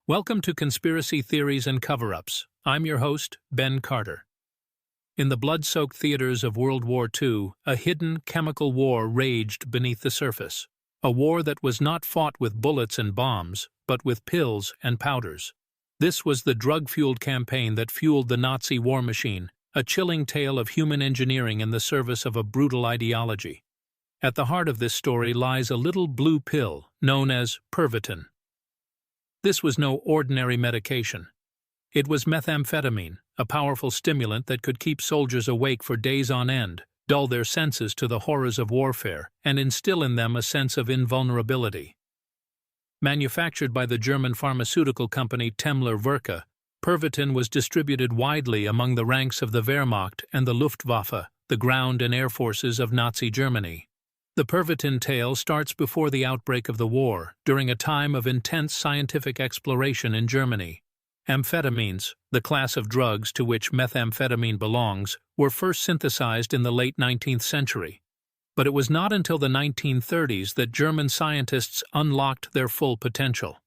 Welcome to Conspiracy Theories and Cover-Ups. I'm your host, Ben Carter. In the blood-soaked theaters of World War II, a hidden chemical war raged beneath the surface. A war that was not fought with bullets and bombs, but with pills and powders. This was the drug-fueled campaign that fueled the Nazi war machine, a chilling tale of human engineering in the service of a brutal ideology. At the heart of this story lies a little blue pill known as Pervitin. This was no ordinary medication. It was methamphetamine, a powerful stimulant that could keep soldiers awake for days on end, dull their senses to the horrors of warfare, and instill in them a sense of invulnerability. Manufactured by the German pharmaceutical company Temmler-Werke, Pervitin was distributed widely among the ranks of the Wehrmacht and the Luftwaffe, the ground and air forces of Nazi Germany. The Pervitin tale starts before the outbreak of the war, during a time of intense scientific exploration in Germany. Amphetamines, the class of drugs to which methamphetamine belongs, were first synthesized in the late 19th century. But it was not until the 1930s that German scientists unlocked their full potential.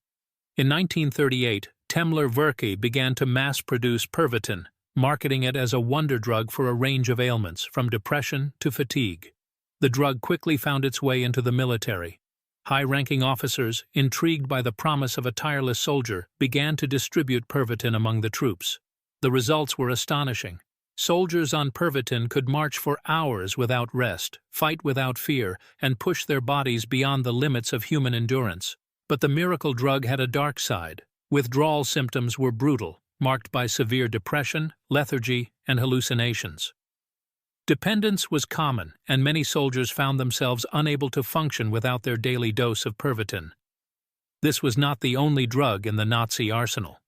In 1938, Temmler-Werke began to mass-produce Pervitin, marketing it as a wonder drug for a range of ailments, from depression to fatigue. The drug quickly found its way into the military. High-ranking officers, intrigued by the promise of a tireless soldier, began to distribute Pervitin among the troops. The results were astonishing. Soldiers on Pervitin could march for hours without rest, fight without fear, and push their bodies beyond the limits of human endurance. But the miracle drug had a dark side. Withdrawal symptoms were brutal, marked by severe depression, lethargy, and hallucinations. Dependence was common, and many soldiers found themselves unable to function without their daily dose of Pervitin. This was not the only drug in the Nazi arsenal.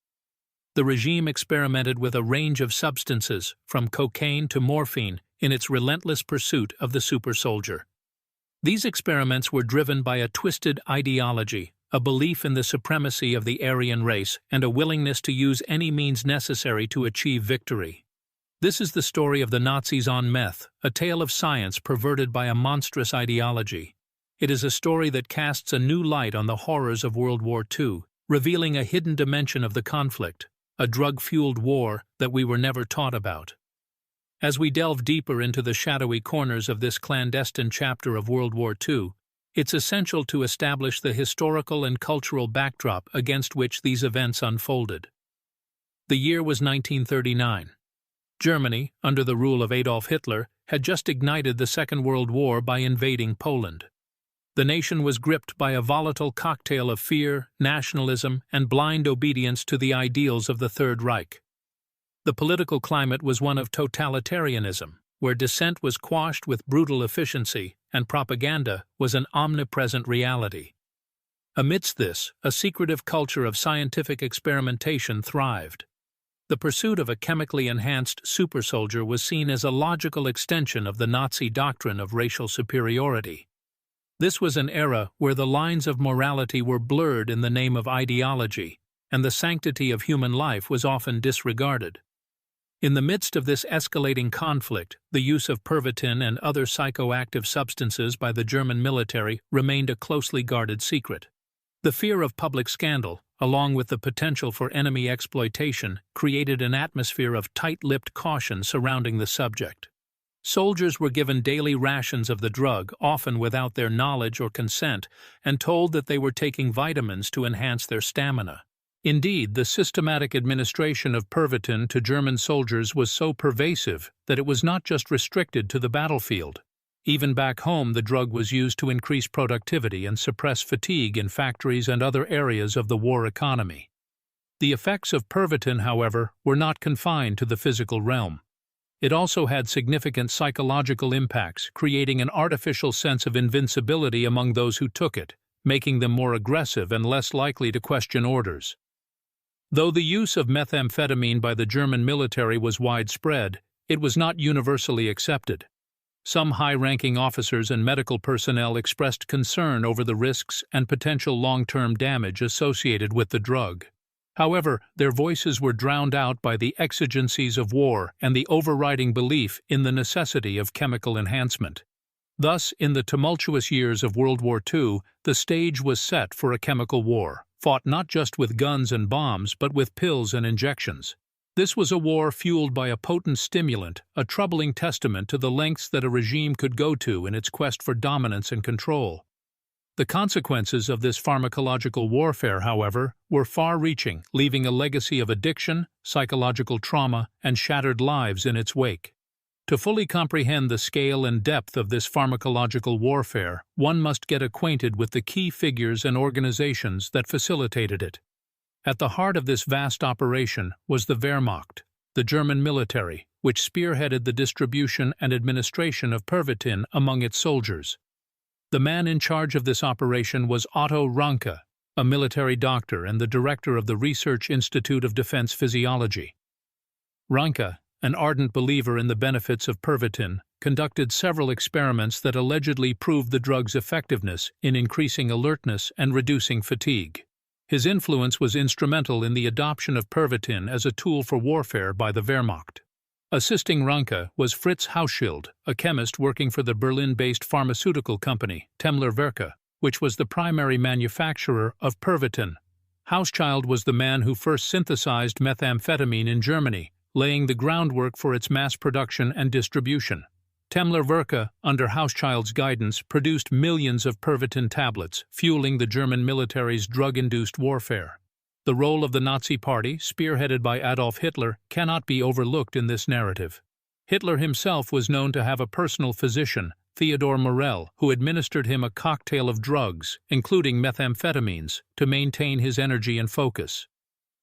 The regime experimented with a range of substances, from cocaine to morphine, in its relentless pursuit of the super soldier. These experiments were driven by a twisted ideology, a belief in the supremacy of the Aryan race, and a willingness to use any means necessary to achieve victory. This is the story of the Nazis on meth, a tale of science perverted by a monstrous ideology. It is a story that casts a new light on the horrors of World War II, revealing a hidden dimension of the conflict, a drug-fueled war that we were never taught about. As we delve deeper into the shadowy corners of this clandestine chapter of World War II, it's essential to establish the historical and cultural backdrop against which these events unfolded. The year was 1939. Germany, under the rule of Adolf Hitler, had just ignited the Second World War by invading Poland. The nation was gripped by a volatile cocktail of fear, nationalism, and blind obedience to the ideals of the Third Reich. The political climate was one of totalitarianism, where dissent was quashed with brutal efficiency, and propaganda was an omnipresent reality. Amidst this, a secretive culture of scientific experimentation thrived. The pursuit of a chemically enhanced super soldier was seen as a logical extension of the Nazi doctrine of racial superiority. This was an era where the lines of morality were blurred in the name of ideology, and the sanctity of human life was often disregarded. In the midst of this escalating conflict, the use of Pervitin and other psychoactive substances by the German military remained a closely guarded secret. The fear of public scandal, along with the potential for enemy exploitation, created an atmosphere of tight-lipped caution surrounding the subject. Soldiers were given daily rations of the drug, often without their knowledge or consent, and told that they were taking vitamins to enhance their stamina. Indeed, the systematic administration of Pervitin to German soldiers was so pervasive that it was not just restricted to the battlefield. Even back home, the drug was used to increase productivity and suppress fatigue in factories and other areas of the war economy. The effects of Pervitin, however, were not confined to the physical realm. It also had significant psychological impacts, creating an artificial sense of invincibility among those who took it, making them more aggressive and less likely to question orders. Though the use of methamphetamine by the German military was widespread, it was not universally accepted. Some high-ranking officers and medical personnel expressed concern over the risks and potential long-term damage associated with the drug. However, their voices were drowned out by the exigencies of war and the overriding belief in the necessity of chemical enhancement. Thus, in the tumultuous years of World War II, the stage was set for a chemical war, fought not just with guns and bombs but with pills and injections. This was a war fueled by a potent stimulant, a troubling testament to the lengths that a regime could go to in its quest for dominance and control. The consequences of this pharmacological warfare, however, were far-reaching, leaving a legacy of addiction, psychological trauma, and shattered lives in its wake. To fully comprehend the scale and depth of this pharmacological warfare, one must get acquainted with the key figures and organizations that facilitated it. At the heart of this vast operation was the Wehrmacht, the German military, which spearheaded the distribution and administration of Pervitin among its soldiers. The man in charge of this operation was Otto Ranke, a military doctor and the director of the Research Institute of Defense Physiology. Ranke, an ardent believer in the benefits of Pervitin, conducted several experiments that allegedly proved the drug's effectiveness in increasing alertness and reducing fatigue. His influence was instrumental in the adoption of Pervitin as a tool for warfare by the Wehrmacht. Assisting Ranke was Fritz Hauschild, a chemist working for the Berlin-based pharmaceutical company, Temmler-Werke, which was the primary manufacturer of Pervitin. Hauschild was the man who first synthesized methamphetamine in Germany, laying the groundwork for its mass production and distribution. Temmler-Werke, under Hauschild's guidance, produced millions of Pervitin tablets, fueling the German military's drug-induced warfare. The role of the Nazi Party, spearheaded by Adolf Hitler, cannot be overlooked in this narrative. Hitler himself was known to have a personal physician, Theodor Morell, who administered him a cocktail of drugs, including methamphetamines, to maintain his energy and focus.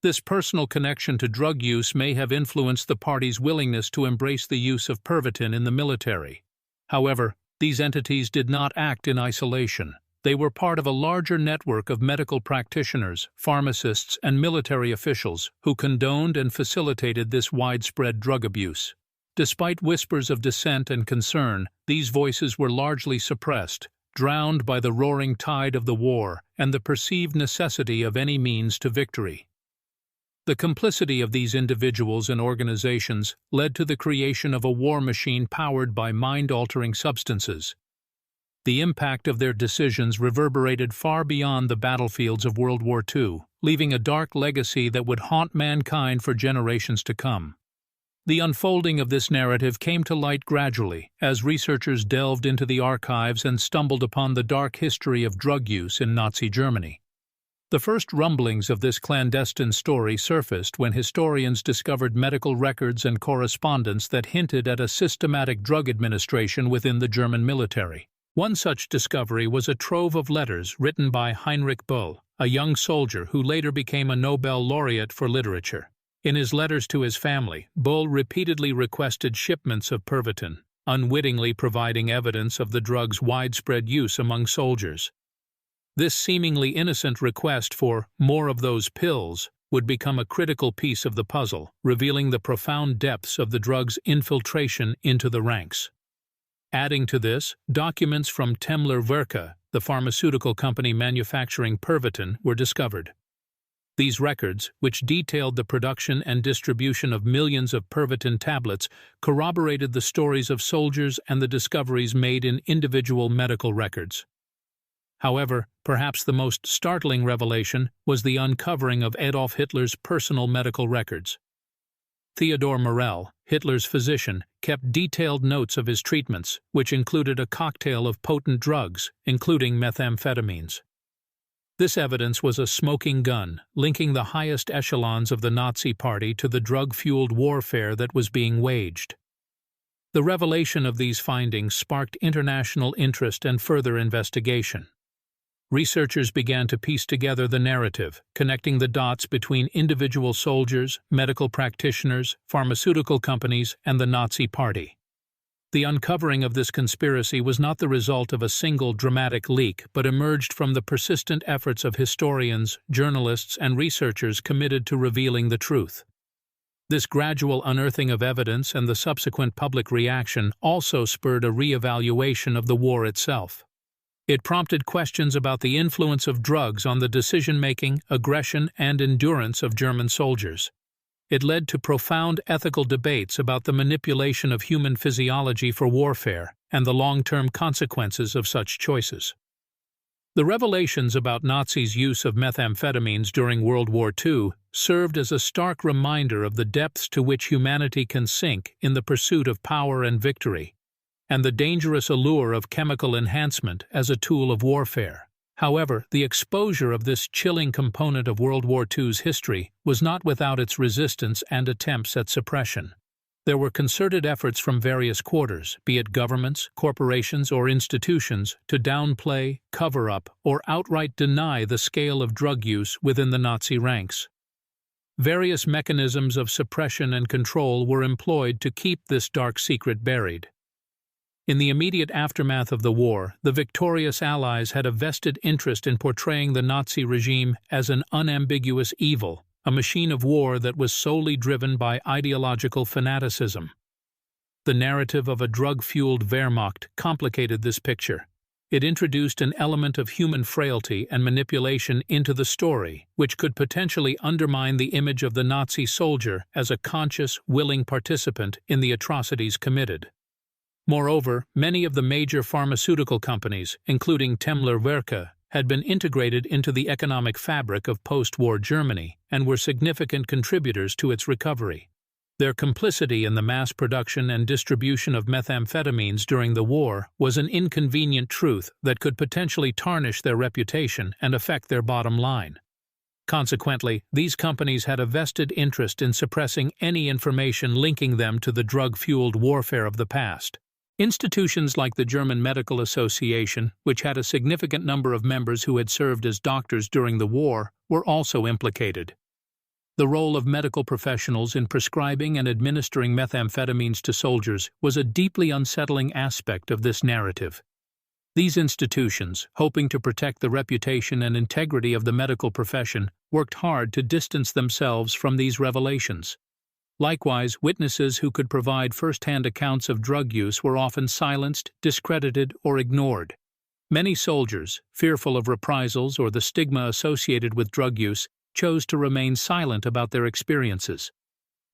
This personal connection to drug use may have influenced the party's willingness to embrace the use of Pervitin in the military. However, these entities did not act in isolation. They were part of a larger network of medical practitioners, pharmacists, and military officials who condoned and facilitated this widespread drug abuse. Despite whispers of dissent and concern, these voices were largely suppressed, drowned by the roaring tide of the war and the perceived necessity of any means to victory. The complicity of these individuals and organizations led to the creation of a war machine powered by mind-altering substances. The impact of their decisions reverberated far beyond the battlefields of World War II, leaving a dark legacy that would haunt mankind for generations to come. The unfolding of this narrative came to light gradually as researchers delved into the archives and stumbled upon the dark history of drug use in Nazi Germany. The first rumblings of this clandestine story surfaced when historians discovered medical records and correspondence that hinted at a systematic drug administration within the German military. One such discovery was a trove of letters written by Heinrich Böll, a young soldier who later became a Nobel laureate for literature. In his letters to his family, Böll repeatedly requested shipments of Pervitin, unwittingly providing evidence of the drug's widespread use among soldiers. This seemingly innocent request for more of those pills would become a critical piece of the puzzle, revealing the profound depths of the drug's infiltration into the ranks. Adding to this, documents from Temmler-Werke, the pharmaceutical company manufacturing Pervitin, were discovered. These records, which detailed the production and distribution of millions of Pervitin tablets, corroborated the stories of soldiers and the discoveries made in individual medical records. However, perhaps the most startling revelation was the uncovering of Adolf Hitler's personal medical records. Theodor Morell, Hitler's physician, kept detailed notes of his treatments, which included a cocktail of potent drugs, including methamphetamines. This evidence was a smoking gun, linking the highest echelons of the Nazi Party to the drug-fueled warfare that was being waged. The revelation of these findings sparked international interest and further investigation. Researchers began to piece together the narrative, connecting the dots between individual soldiers, medical practitioners, pharmaceutical companies, and the Nazi Party. The uncovering of this conspiracy was not the result of a single dramatic leak, but emerged from the persistent efforts of historians, journalists, and researchers committed to revealing the truth. This gradual unearthing of evidence and the subsequent public reaction also spurred a re-evaluation of the war itself. It prompted questions about the influence of drugs on the decision-making, aggression, and endurance of German soldiers. It led to profound ethical debates about the manipulation of human physiology for warfare and the long-term consequences of such choices. The revelations about Nazis' use of methamphetamines during World War II served as a stark reminder of the depths to which humanity can sink in the pursuit of power and victory, and the dangerous allure of chemical enhancement as a tool of warfare. However, the exposure of this chilling component of World War II's history was not without its resistance and attempts at suppression. There were concerted efforts from various quarters, be it governments, corporations, or institutions, to downplay, cover up, or outright deny the scale of drug use within the Nazi ranks. Various mechanisms of suppression and control were employed to keep this dark secret buried. In the immediate aftermath of the war, the victorious Allies had a vested interest in portraying the Nazi regime as an unambiguous evil, a machine of war that was solely driven by ideological fanaticism. The narrative of a drug-fueled Wehrmacht complicated this picture. It introduced an element of human frailty and manipulation into the story, which could potentially undermine the image of the Nazi soldier as a conscious, willing participant in the atrocities committed. Moreover, many of the major pharmaceutical companies, including Temmler-Werke, had been integrated into the economic fabric of post-war Germany and were significant contributors to its recovery. Their complicity in the mass production and distribution of methamphetamines during the war was an inconvenient truth that could potentially tarnish their reputation and affect their bottom line. Consequently, these companies had a vested interest in suppressing any information linking them to the drug-fueled warfare of the past. Institutions like the German Medical Association, which had a significant number of members who had served as doctors during the war, were also implicated. The role of medical professionals in prescribing and administering methamphetamines to soldiers was a deeply unsettling aspect of this narrative. These institutions, hoping to protect the reputation and integrity of the medical profession, worked hard to distance themselves from these revelations. Likewise, witnesses who could provide first-hand accounts of drug use were often silenced, discredited, or ignored. Many soldiers, fearful of reprisals or the stigma associated with drug use, chose to remain silent about their experiences.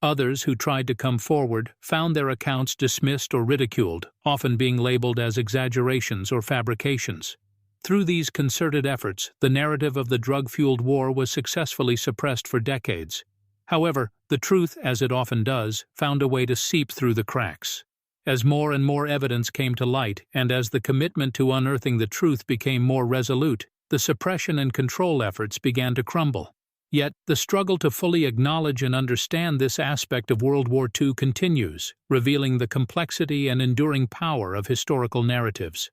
Others who tried to come forward found their accounts dismissed or ridiculed, often being labeled as exaggerations or fabrications. Through these concerted efforts, the narrative of the drug-fueled war was successfully suppressed for decades. However, the truth, as it often does, found a way to seep through the cracks. As more and more evidence came to light, and as the commitment to unearthing the truth became more resolute, the suppression and control efforts began to crumble. Yet, the struggle to fully acknowledge and understand this aspect of World War II continues, revealing the complexity and enduring power of historical narratives.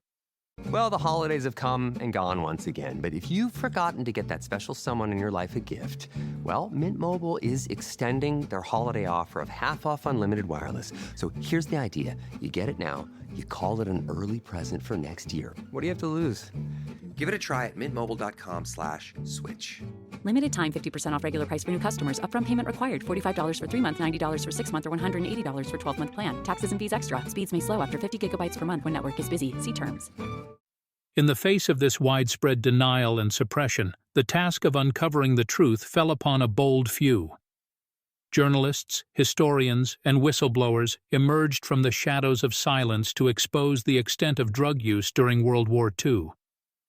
Well, the holidays have come and gone once again, but if you've forgotten to get that special someone in your life a gift, well, Mint Mobile is extending their holiday offer of half off unlimited wireless. So here's the idea. You get it now, you call it an early present for next year. What do you have to lose? Give it a try at mintmobile.com/switch. Limited time 50% off regular price for new customers. Upfront payment required. $45 for 3 months, $90 for 6 months, or $180 for 12-month plan. Taxes and fees extra. Speeds may slow after 50 gigabytes per month when network is busy. See terms. In the face of this widespread denial and suppression, the task of uncovering the truth fell upon a bold few. Journalists, historians, and whistleblowers emerged from the shadows of silence to expose the extent of drug use during World War II.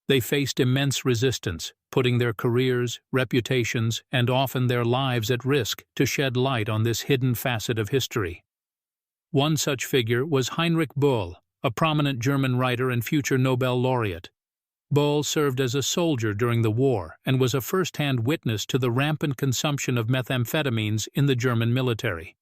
They faced immense resistance, putting their careers, reputations, and often their lives at risk to shed light on this hidden facet of history. One such figure was Heinrich Böll, a prominent German writer and future Nobel laureate. Böll served as a soldier during the war and was a first-hand witness to the rampant consumption of methamphetamines in the German military.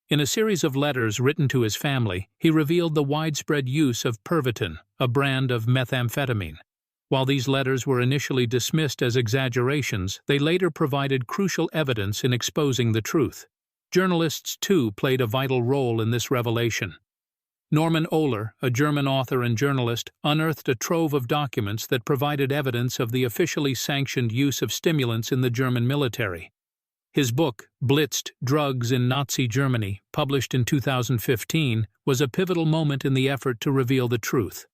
In a series of letters written to his family, he revealed the widespread use of Pervitin, a brand of methamphetamine. While these letters were initially dismissed as exaggerations, they later provided crucial evidence in exposing the truth. Journalists, too, played a vital role in this revelation. Norman Ohler, a German author and journalist, unearthed a trove of documents that provided evidence of the officially sanctioned use of stimulants in the German military. His book, Blitzkrieg, Drugs in Nazi Germany, published in 2015, was a pivotal moment in the effort to reveal the truth.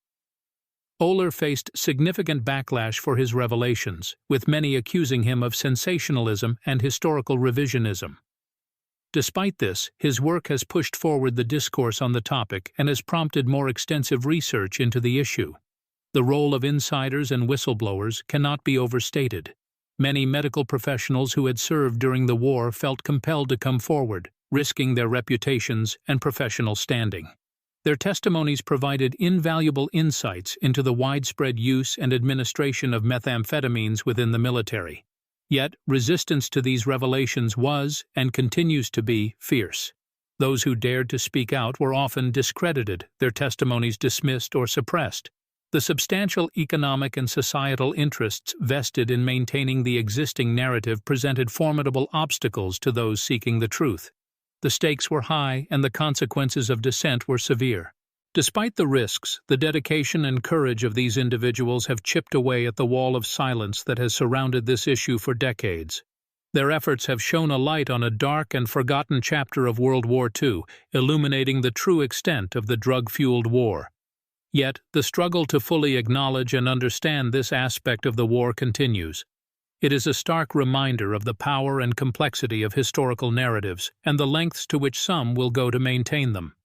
Ohler faced significant backlash for his revelations, with many accusing him of sensationalism and historical revisionism. Despite this, his work has pushed forward the discourse on the topic and has prompted more extensive research into the issue. The role of insiders and whistleblowers cannot be overstated. Many medical professionals who had served during the war felt compelled to come forward, risking their reputations and professional standing. Their testimonies provided invaluable insights into the widespread use and administration of methamphetamines within the military. Yet, resistance to these revelations was, and continues to be, fierce. Those who dared to speak out were often discredited, their testimonies dismissed or suppressed. The substantial economic and societal interests vested in maintaining the existing narrative presented formidable obstacles to those seeking the truth. The stakes were high and the consequences of dissent were severe. Despite the risks, the dedication and courage of these individuals have chipped away at the wall of silence that has surrounded this issue for decades. Their efforts have shone a light on a dark and forgotten chapter of World War II, illuminating the true extent of the drug-fueled war. Yet, the struggle to fully acknowledge and understand this aspect of the war continues. It is a stark reminder of the power and complexity of historical narratives and the lengths to which some will go to maintain them.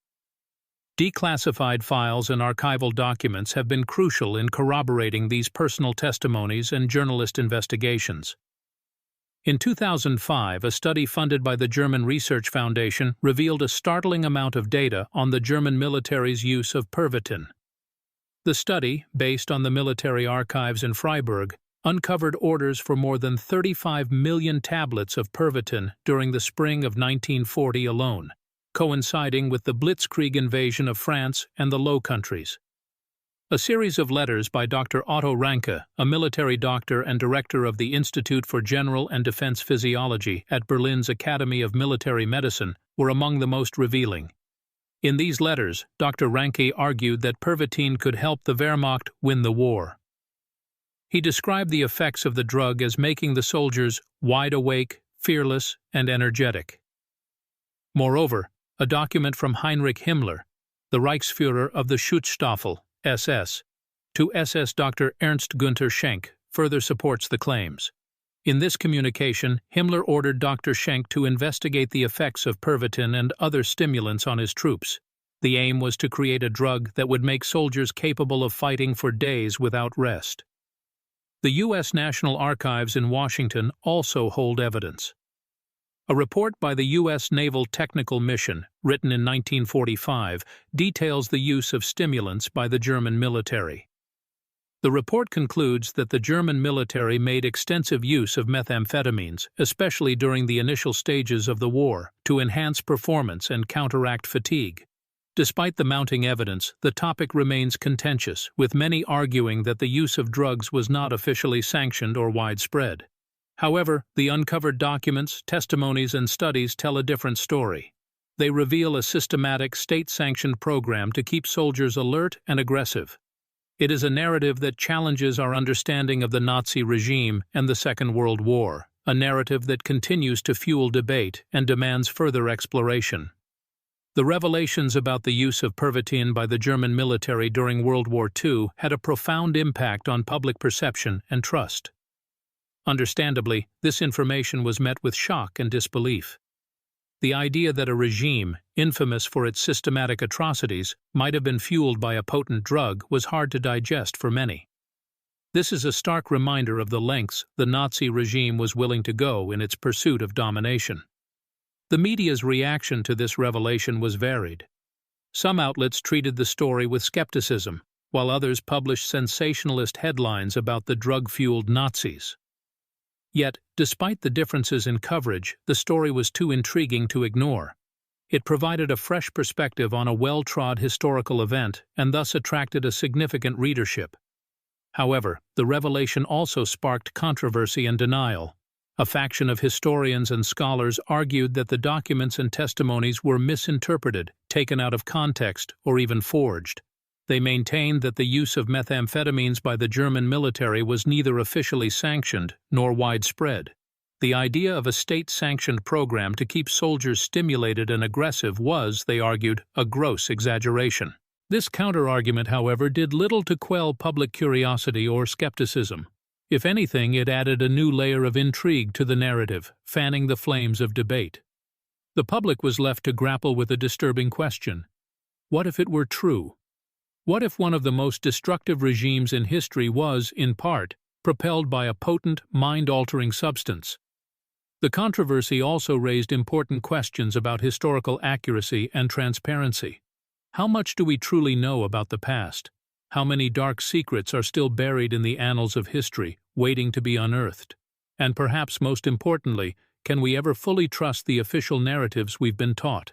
Declassified files and archival documents have been crucial in corroborating these personal testimonies and journalist investigations. In 2005, a study funded by the German Research Foundation revealed a startling amount of data on the German military's use of Pervitin. The study, based on the military archives in Freiburg, uncovered orders for more than 35 million tablets of Pervitin during the spring of 1940 alone, coinciding with the blitzkrieg invasion of France and the Low Countries. A series of letters by Dr. Otto Ranke, a military doctor and director of the Institute for General and Defense Physiology at Berlin's Academy of Military Medicine, were among the most revealing. In these letters, Dr. Ranke argued that Pervitin could help the Wehrmacht win the war. He described the effects of the drug as making the soldiers wide awake, fearless, and energetic. Moreover, a document from Heinrich Himmler, the Reichsführer of the Schutzstaffel, SS, to SS Dr. Ernst Günther Schenk, further supports the claims. In this communication, Himmler ordered Dr. Schenk to investigate the effects of Pervitin and other stimulants on his troops. The aim was to create a drug that would make soldiers capable of fighting for days without rest. The U.S. National Archives in Washington also hold evidence. A report by the U.S. Naval Technical Mission, written in 1945, details the use of stimulants by the German military. The report concludes that the German military made extensive use of methamphetamines, especially during the initial stages of the war, to enhance performance and counteract fatigue. Despite the mounting evidence, the topic remains contentious, with many arguing that the use of drugs was not officially sanctioned or widespread. However, the uncovered documents, testimonies, and studies tell a different story. They reveal a systematic, state-sanctioned program to keep soldiers alert and aggressive. It is a narrative that challenges our understanding of the Nazi regime and the Second World War, a narrative that continues to fuel debate and demands further exploration. The revelations about the use of Pervitin by the German military during World War II had a profound impact on public perception and trust. Understandably, this information was met with shock and disbelief. The idea that a regime, infamous for its systematic atrocities, might have been fueled by a potent drug was hard to digest for many. This is a stark reminder of the lengths the Nazi regime was willing to go in its pursuit of domination. The media's reaction to this revelation was varied. Some outlets treated the story with skepticism, while others published sensationalist headlines about the drug-fueled Nazis. Yet, despite the differences in coverage, the story was too intriguing to ignore. It provided a fresh perspective on a well-trod historical event and thus attracted a significant readership. However, the revelation also sparked controversy and denial. A faction of historians and scholars argued that the documents and testimonies were misinterpreted, taken out of context, or even forged. They maintained that the use of methamphetamines by the German military was neither officially sanctioned nor widespread. The idea of a state-sanctioned program to keep soldiers stimulated and aggressive was, they argued, a gross exaggeration. This counter-argument, however, did little to quell public curiosity or skepticism. If anything, it added a new layer of intrigue to the narrative, fanning the flames of debate. The public was left to grapple with a disturbing question. What if it were true? What if one of the most destructive regimes in history was, in part, propelled by a potent, mind-altering substance? The controversy also raised important questions about historical accuracy and transparency. How much do we truly know about the past? How many dark secrets are still buried in the annals of history, waiting to be unearthed? And perhaps most importantly, can we ever fully trust the official narratives we've been taught?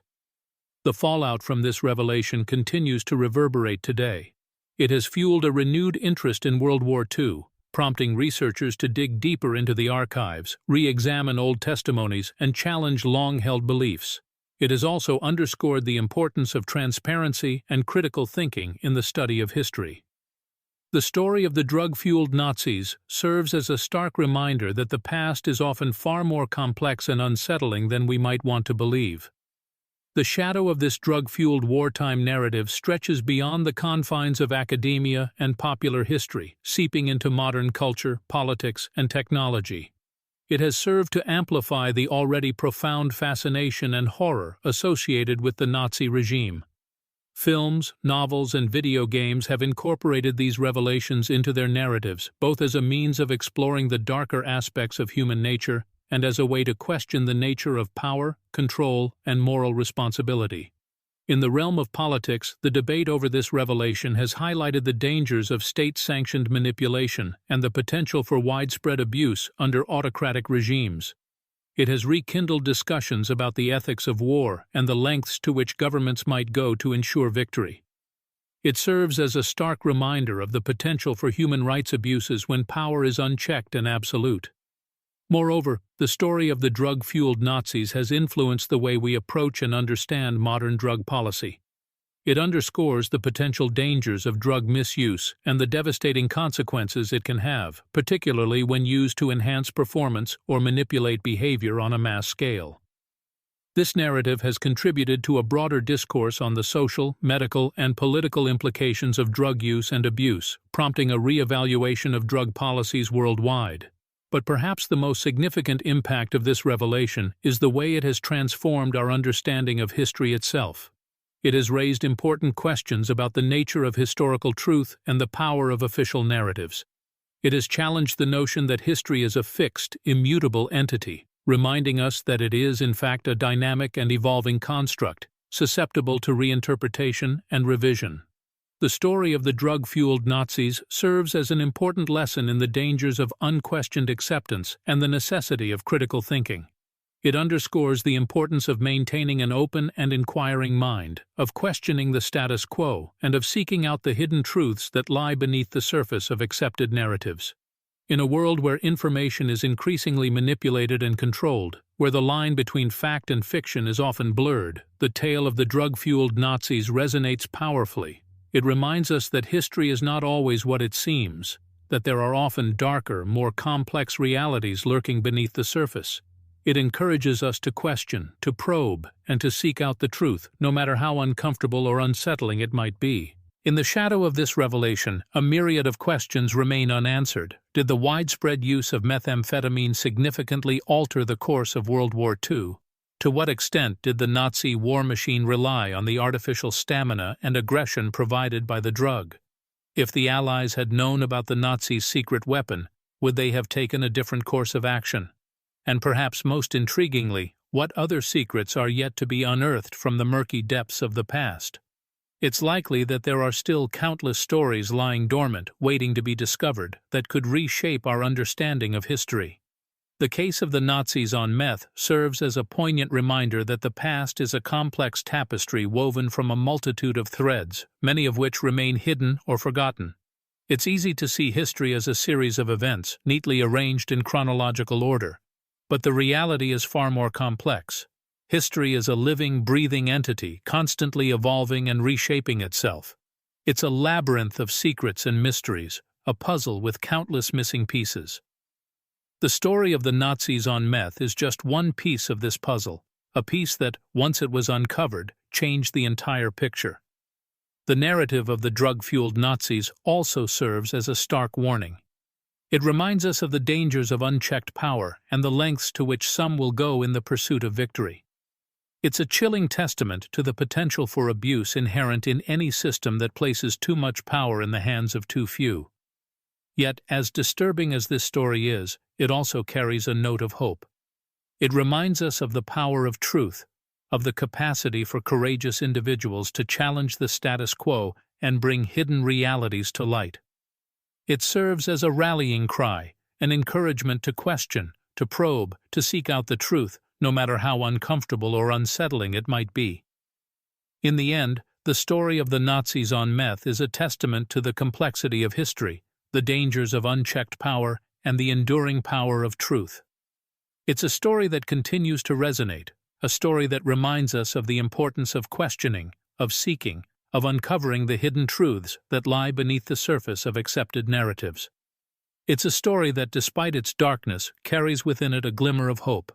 The fallout from this revelation continues to reverberate today. It has fueled a renewed interest in World War II, prompting researchers to dig deeper into the archives, re-examine old testimonies, and challenge long-held beliefs. It has also underscored the importance of transparency and critical thinking in the study of history. The story of the drug-fueled Nazis serves as a stark reminder that the past is often far more complex and unsettling than we might want to believe. The shadow of this drug-fueled wartime narrative stretches beyond the confines of academia and popular history, seeping into modern culture, politics, and technology. It has served to amplify the already profound fascination and horror associated with the Nazi regime. Films, novels, and video games have incorporated these revelations into their narratives, both as a means of exploring the darker aspects of human nature and as a way to question the nature of power, control, and moral responsibility. In the realm of politics, the debate over this revelation has highlighted the dangers of state-sanctioned manipulation and the potential for widespread abuse under autocratic regimes. It has rekindled discussions about the ethics of war and the lengths to which governments might go to ensure victory. It serves as a stark reminder of the potential for human rights abuses when power is unchecked and absolute. Moreover, the story of the drug-fueled Nazis has influenced the way we approach and understand modern drug policy. It underscores the potential dangers of drug misuse and the devastating consequences it can have, particularly when used to enhance performance or manipulate behavior on a mass scale. This narrative has contributed to a broader discourse on the social, medical, and political implications of drug use and abuse, prompting a re-evaluation of drug policies worldwide. But perhaps the most significant impact of this revelation is the way it has transformed our understanding of history itself. It has raised important questions about the nature of historical truth and the power of official narratives. It has challenged the notion that history is a fixed, immutable entity, reminding us that it is, in fact, a dynamic and evolving construct, susceptible to reinterpretation and revision. The story of the drug-fueled Nazis serves as an important lesson in the dangers of unquestioned acceptance and the necessity of critical thinking. It underscores the importance of maintaining an open and inquiring mind, of questioning the status quo, and of seeking out the hidden truths that lie beneath the surface of accepted narratives. In a world where information is increasingly manipulated and controlled, where the line between fact and fiction is often blurred, the tale of the drug-fueled Nazis resonates powerfully. It reminds us that history is not always what it seems, that there are often darker, more complex realities lurking beneath the surface. It encourages us to question, to probe, and to seek out the truth, no matter how uncomfortable or unsettling it might be. In the shadow of this revelation, a myriad of questions remain unanswered. Did the widespread use of methamphetamine significantly alter the course of World War II? To what extent did the Nazi war machine rely on the artificial stamina and aggression provided by the drug? If the Allies had known about the Nazis' secret weapon, would they have taken a different course of action? And perhaps most intriguingly, what other secrets are yet to be unearthed from the murky depths of the past? It's likely that there are still countless stories lying dormant, waiting to be discovered, that could reshape our understanding of history. The case of the Nazis on meth serves as a poignant reminder that the past is a complex tapestry woven from a multitude of threads, many of which remain hidden or forgotten. It's easy to see history as a series of events, neatly arranged in chronological order. But the reality is far more complex. History is a living, breathing entity, constantly evolving and reshaping itself. It's a labyrinth of secrets and mysteries, a puzzle with countless missing pieces. The story of the Nazis on meth is just one piece of this puzzle, a piece that, once it was uncovered, changed the entire picture. The narrative of the drug-fueled Nazis also serves as a stark warning. It reminds us of the dangers of unchecked power and the lengths to which some will go in the pursuit of victory. It's a chilling testament to the potential for abuse inherent in any system that places too much power in the hands of too few. Yet, as disturbing as this story is, it also carries a note of hope. It reminds us of the power of truth, of the capacity for courageous individuals to challenge the status quo and bring hidden realities to light. It serves as a rallying cry, an encouragement to question, to probe, to seek out the truth, no matter how uncomfortable or unsettling it might be. In the end, the story of the Nazis on meth is a testament to the complexity of history, the dangers of unchecked power, and the enduring power of truth. It's a story that continues to resonate, a story that reminds us of the importance of questioning, of seeking, of uncovering the hidden truths that lie beneath the surface of accepted narratives. It's a story that, despite its darkness, carries within it a glimmer of hope.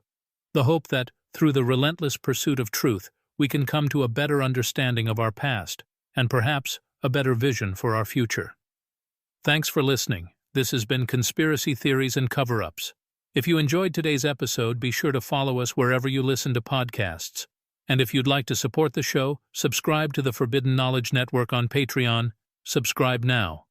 The hope that, through the relentless pursuit of truth, we can come to a better understanding of our past, and perhaps a better vision for our future. Thanks for listening. This has been Conspiracy Theories and Cover-Ups. If you enjoyed today's episode, be sure to follow us wherever you listen to podcasts. And if you'd like to support the show, subscribe to the Forbidden Knowledge Network on Patreon. Subscribe now.